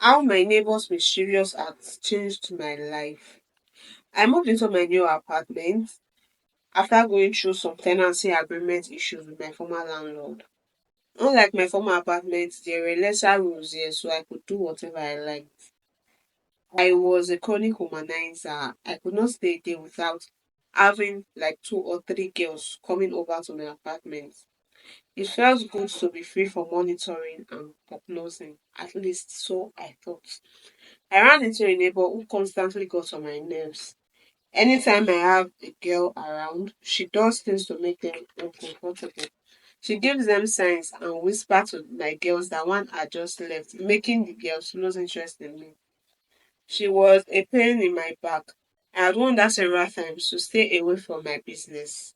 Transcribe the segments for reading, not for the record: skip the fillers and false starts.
How my neighbor's mysterious acts changed my life. I moved into my new apartment after going through some tenancy agreement issues with my former landlord. Unlike my former apartment, there were lesser rules here, so I could do whatever I liked. I was a chronic womanizer. I could not stay there without having like two or three girls coming over to my apartment. It felt good to be free from monitoring and prognosing, at least so I thought. I ran into a neighbor who constantly got on my nerves. Anytime I have a girl around, she does things to make them uncomfortable. She gives them signs and whispers to my girls that one had just left, making the girls lose interest in me. She was a pain in my back. I had warned her several times to stay away from my business,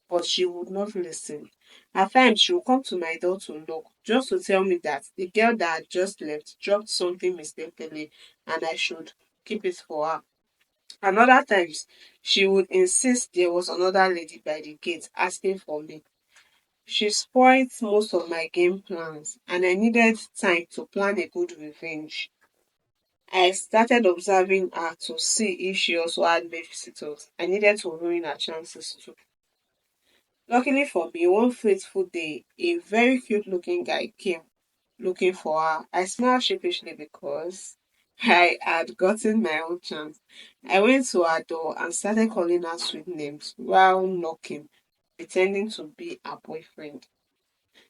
but she would not listen. At times, she would come to my door to knock, just to tell me that the girl that had just left dropped something mistakenly and I should keep it for her. And other times, she would insist there was another lady by the gate asking for me. She spoiled most of my game plans, and I needed time to plan a good revenge. I started observing her to see if she also had made visitors. I needed to ruin her chances too. Luckily for me, one fateful day, a very cute looking guy came looking for her. I smiled sheepishly because I had gotten my own chance. I went to her door and started calling her sweet names while knocking, pretending to be her boyfriend.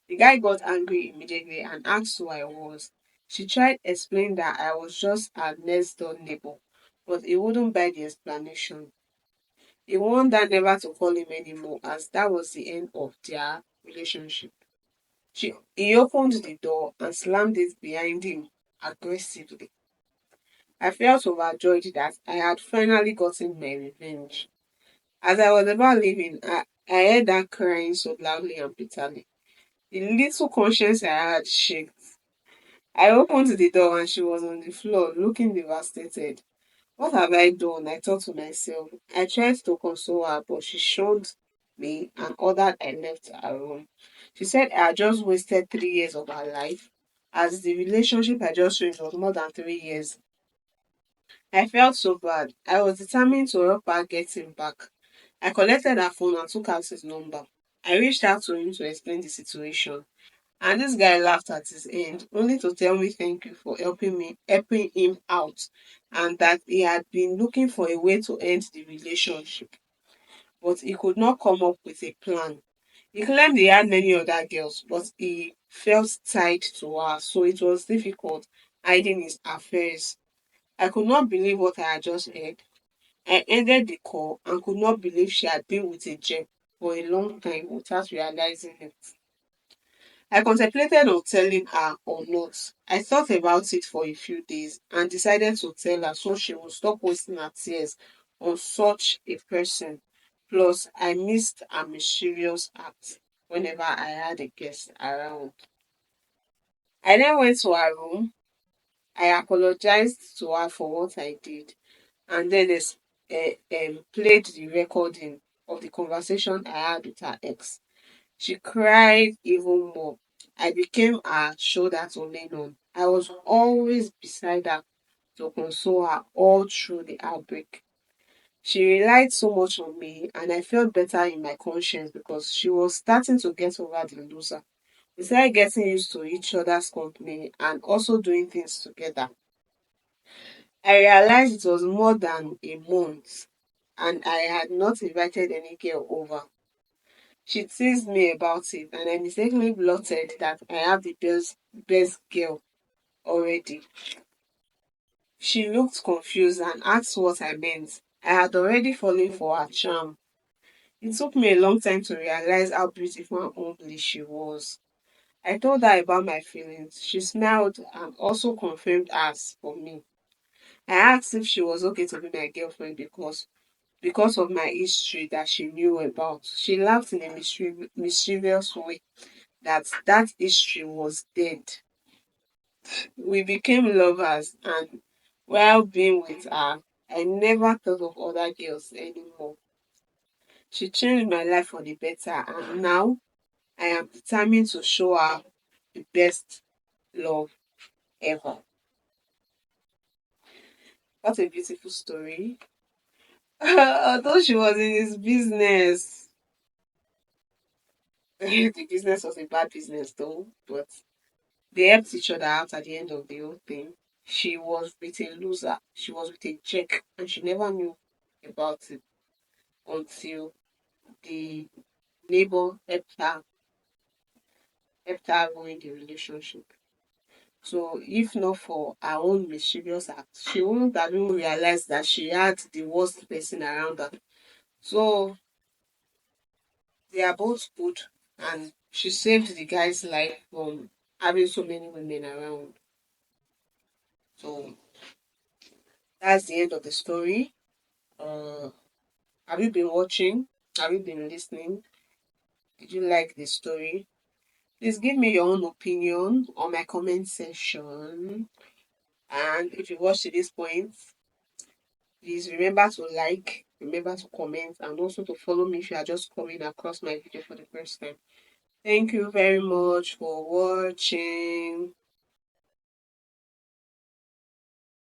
The guy got angry immediately and asked who I was. She tried explaining that I was just her next door neighbor, but he wouldn't buy the explanation. He warned her never to call him anymore as that was the end of their relationship. He opened the door and slammed it behind him aggressively. I felt overjoyed that I had finally gotten my revenge. As I was about leaving, I heard her crying so loudly and bitterly. The little conscience I had shook. I opened the door and she was on the floor looking devastated. What have I done? I thought to myself. I tried to console her, but she shunned me and ordered I left her room. She said I had just wasted 3 years of her life, as the relationship I just ruined was more than 3 years. I felt so bad. I was determined to help her get him back. I collected her phone and took out his number. I reached out to him to explain the situation. And this guy laughed at his end, only to tell me thank you for helping him out, and that he had been looking for a way to end the relationship, but he could not come up with a plan. He claimed he had many other girls, but he felt tied to her, so it was difficult hiding his affairs. I could not believe what I had just heard. I ended the call and could not believe she had been with a gem for a long time without realizing it. I contemplated on telling her or not. I thought about it for a few days and decided to tell her so she would stop wasting her tears on such a person. Plus, I missed a mysterious act whenever I had a guest around. I then went to her room. I apologized to her for what I did and then played the recording of the conversation I had with her ex. She cried even more. I became her shoulder to lean on. I was always beside her to console her all through the outbreak. She relied so much on me, and I felt better in my conscience because she was starting to get over the loser. We started getting used to each other's company and also doing things together. I realized it was more than a month, and I had not invited any girl over. She teased me about it, and I mistakenly blurted that I have the best girl already. She looked confused and asked what I meant. I had already fallen for her charm. It took me a long time to realize how beautiful and homely she was. I told her about my feelings. She smiled and also confirmed hers for me. I asked if she was okay to be my girlfriend because of my history that she knew about. She laughed in a mischievous way that history was dead. We became lovers, and while being with her, I never thought of other girls anymore. She changed my life for the better, and now I am determined to show her the best love ever. What a beautiful story. Although she was in his business, the business was a bad business though, but they helped each other out at the end of the whole thing. She was with a loser, she was with a jerk, and she never knew about it until the neighbor helped her ruin the relationship. So if not for her own mischievous act, she wouldn't have even realized that she had the worst person around her. So they are both good, and she saved the guy's life from having so many women around. So that's the end of the story. Uh, have you been watching? Have you been listening? Did you like the story? Please give me your own opinion on my comment section. And if you watched to this point, please remember to like, remember to comment, and also to follow me if you are just coming across my video for the first time. Thank you very much for watching.